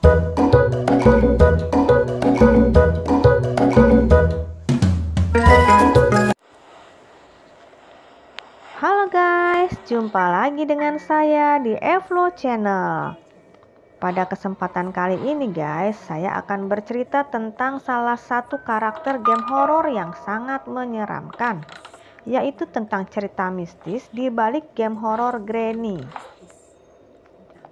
Halo guys, jumpa lagi dengan saya di Evlo Channel. Pada kesempatan kali ini guys, saya akan bercerita tentang salah satu karakter game horor yang sangat menyeramkan, yaitu tentang cerita mistis di balik game horor Granny.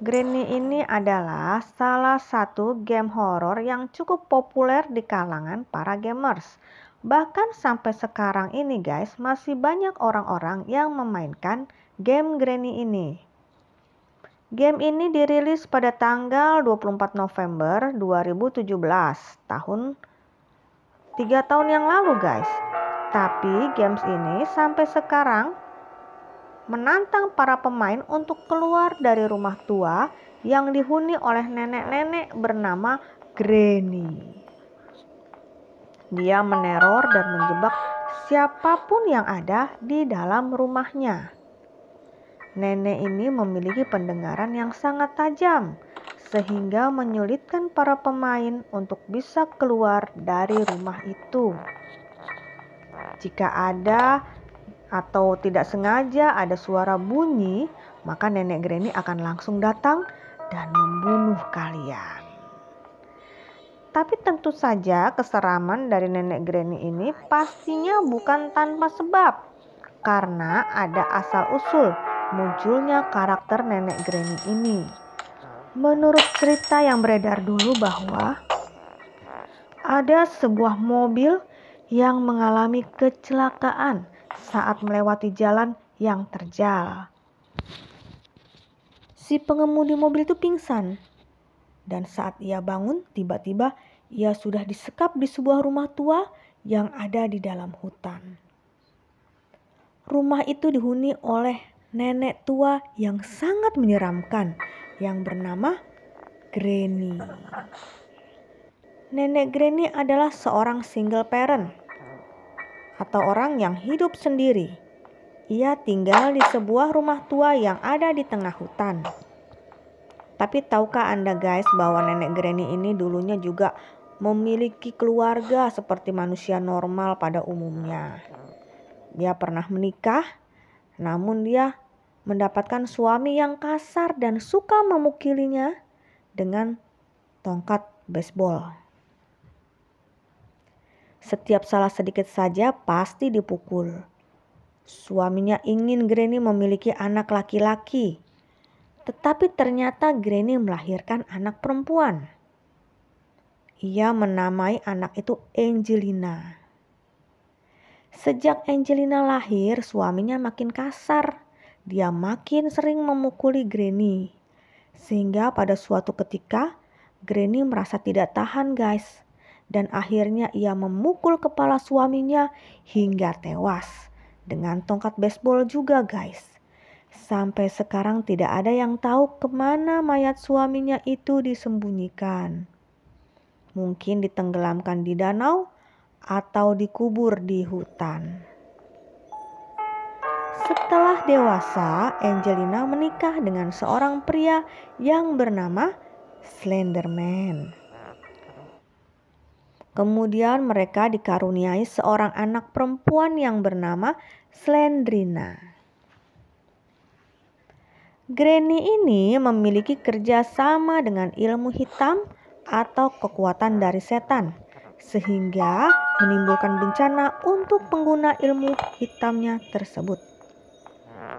Granny ini adalah salah satu game horor yang cukup populer di kalangan para gamers. Bahkan sampai sekarang ini guys, masih banyak orang-orang yang memainkan game Granny ini. Game ini dirilis pada tanggal 24 November 2017, tahun 3 tahun yang lalu guys. Tapi games ini sampai sekarang menantang para pemain untuk keluar dari rumah tua yang dihuni oleh nenek-nenek bernama Granny. Dia meneror dan menjebak siapapun yang ada di dalam rumahnya. Nenek ini memiliki pendengaran yang sangat tajam, sehingga menyulitkan para pemain untuk bisa keluar dari rumah itu. Jika ada atau tidak sengaja ada suara bunyi, maka nenek Granny akan langsung datang dan membunuh kalian. Tapi tentu saja keseraman dari nenek Granny ini pastinya bukan tanpa sebab. Karena ada asal-usul munculnya karakter nenek Granny ini. Menurut cerita yang beredar dulu bahwa ada sebuah mobil yang mengalami kecelakaan saat melewati jalan yang terjal. Si pengemudi mobil itu pingsan. Dan saat ia bangun, tiba-tiba ia sudah disekap di sebuah rumah tua yang ada di dalam hutan. Rumah itu dihuni oleh nenek tua yang sangat menyeramkan yang bernama Granny. Nenek Granny adalah seorang single parent atau orang yang hidup sendiri. Ia tinggal di sebuah rumah tua yang ada di tengah hutan. Tapi tahukah Anda guys bahwa nenek Granny ini dulunya juga memiliki keluarga seperti manusia normal pada umumnya. Dia pernah menikah, namun dia mendapatkan suami yang kasar dan suka memukilinya dengan tongkat baseball. Setiap salah sedikit saja pasti dipukul. Suaminya ingin Granny memiliki anak laki-laki. Tetapi ternyata Granny melahirkan anak perempuan. Ia menamai anak itu Angelina. Sejak Angelina lahir, suaminya makin kasar. Dia makin sering memukuli Granny. Sehingga pada suatu ketika, Granny merasa tidak tahan guys. Dan akhirnya ia memukul kepala suaminya hingga tewas. Dengan tongkat baseball juga guys. Sampai sekarang tidak ada yang tahu kemana mayat suaminya itu disembunyikan. Mungkin ditenggelamkan di danau atau dikubur di hutan. Setelah dewasa, Angelina menikah dengan seorang pria yang bernama Slenderman. Kemudian mereka dikaruniai seorang anak perempuan yang bernama Slendrina. Granny ini memiliki kerjasama dengan ilmu hitam atau kekuatan dari setan, sehingga menimbulkan bencana untuk pengguna ilmu hitamnya tersebut.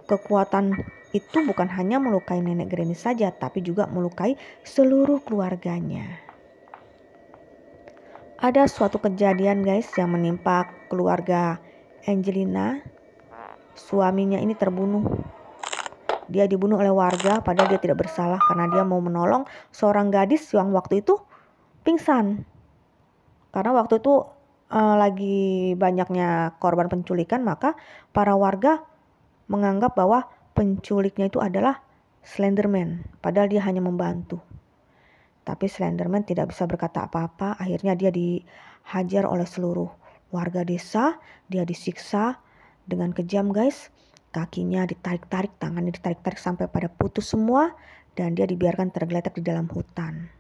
Kekuatan itu bukan hanya melukai nenek Granny saja, tapi juga melukai seluruh keluarganya. Ada suatu kejadian guys yang menimpa keluarga Angelina. Suaminya ini terbunuh. Dia dibunuh oleh warga padahal dia tidak bersalah karena dia mau menolong seorang gadis yang waktu itu pingsan. Karena waktu itu lagi banyaknya korban penculikan, maka para warga menganggap bahwa penculiknya itu adalah Slenderman. Padahal dia hanya membantu. Tapi Slenderman tidak bisa berkata apa-apa. Akhirnya dia dihajar oleh seluruh warga desa. Dia disiksa dengan kejam guys. Kakinya ditarik-tarik, tangannya ditarik-tarik sampai pada putus semua. Dan dia dibiarkan tergeletak di dalam hutan.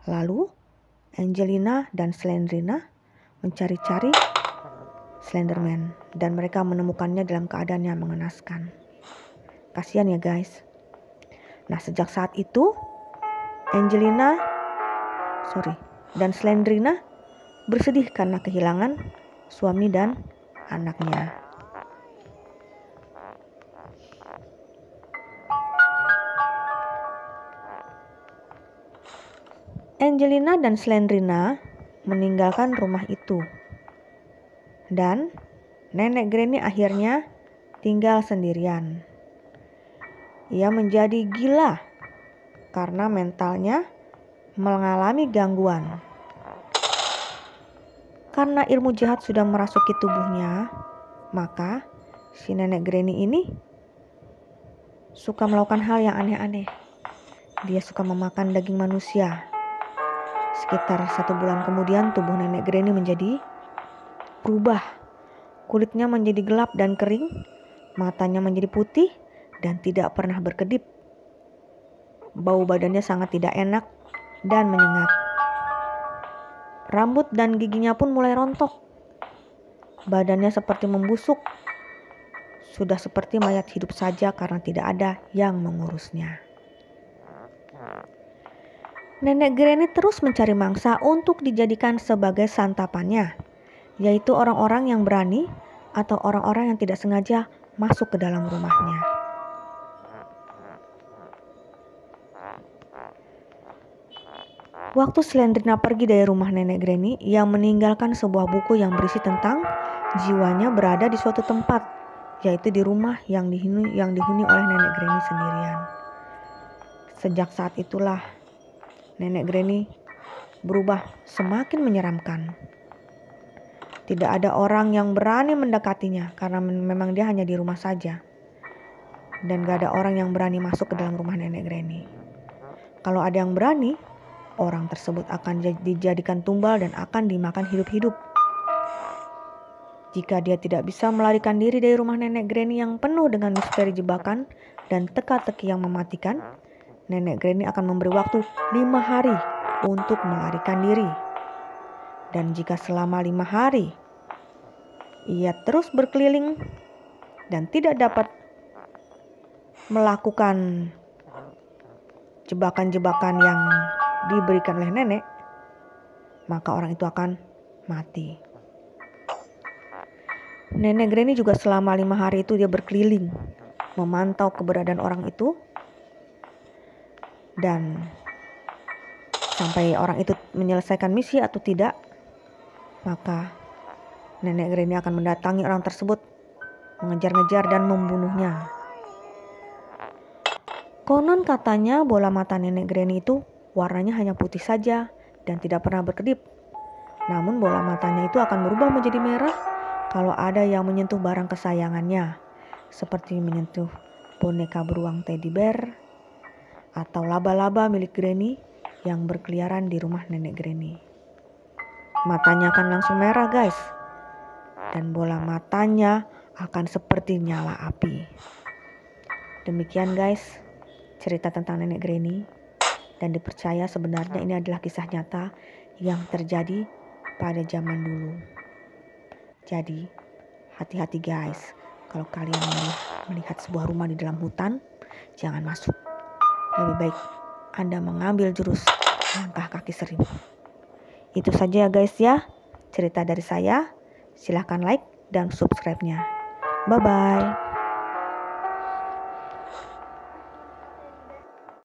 Lalu Angelina dan Slendrina mencari-cari Slenderman dan mereka menemukannya dalam keadaan yang mengenaskan. Kasihan ya guys. Nah, sejak saat itu dan Slendrina bersedih karena kehilangan suami dan anaknya. Angelina dan Slendrina meninggalkan rumah itu. Dan Nenek Granny akhirnya tinggal sendirian. Ia menjadi gila karena mentalnya mengalami gangguan. Karena ilmu jahat sudah merasuki tubuhnya, maka si Nenek Granny ini suka melakukan hal yang aneh-aneh. Dia suka memakan daging manusia. Sekitar 1 bulan kemudian tubuh Nenek Granny menjadi berubah. Kulitnya menjadi gelap dan kering, matanya menjadi putih dan tidak pernah berkedip. Bau badannya sangat tidak enak dan menyengat. Rambut dan giginya pun mulai rontok. Badannya seperti membusuk. Sudah seperti mayat hidup saja karena tidak ada yang mengurusnya. Nenek Granny terus mencari mangsa untuk dijadikan sebagai santapannya, yaitu orang-orang yang berani atau orang-orang yang tidak sengaja masuk ke dalam rumahnya. Waktu Slendrina pergi dari rumah Nenek Granny, ia meninggalkan sebuah buku yang berisi tentang jiwanya berada di suatu tempat, yaitu di rumah yang dihuni oleh Nenek Granny sendirian. Sejak saat itulah Nenek Granny berubah semakin menyeramkan. Tidak ada orang yang berani mendekatinya karena memang dia hanya di rumah saja. Dan gak ada orang yang berani masuk ke dalam rumah Nenek Granny. Kalau ada yang berani, orang tersebut akan dijadikan tumbal dan akan dimakan hidup-hidup. Jika dia tidak bisa melarikan diri dari rumah Nenek Granny yang penuh dengan misteri jebakan dan teka-teki yang mematikan, Nenek Granny akan memberi waktu 5 hari untuk melarikan diri. Dan jika selama 5 hari ia terus berkeliling dan tidak dapat melakukan jebakan-jebakan yang diberikan oleh nenek, maka orang itu akan mati. Nenek Granny juga selama 5 hari itu dia berkeliling memantau keberadaan orang itu, dan sampai orang itu menyelesaikan misi atau tidak, maka Nenek Granny akan mendatangi orang tersebut, mengejar-ngejar dan membunuhnya. Konon katanya bola mata Nenek Granny itu warnanya hanya putih saja dan tidak pernah berkedip. Namun bola matanya itu akan berubah menjadi merah kalau ada yang menyentuh barang kesayangannya, seperti menyentuh boneka beruang teddy bear atau laba-laba milik Granny yang berkeliaran di rumah Nenek Granny. Matanya akan langsung merah guys, dan bola matanya akan seperti nyala api. Demikian guys cerita tentang Nenek Granny, dan dipercaya sebenarnya ini adalah kisah nyata yang terjadi pada zaman dulu. Jadi hati-hati guys, kalau kalian melihat sebuah rumah di dalam hutan, jangan masuk. Lebih baik Anda mengambil jurus langkah kaki 1000. Itu saja ya guys ya, cerita dari saya. Silahkan like dan subscribe-nya. Bye-bye.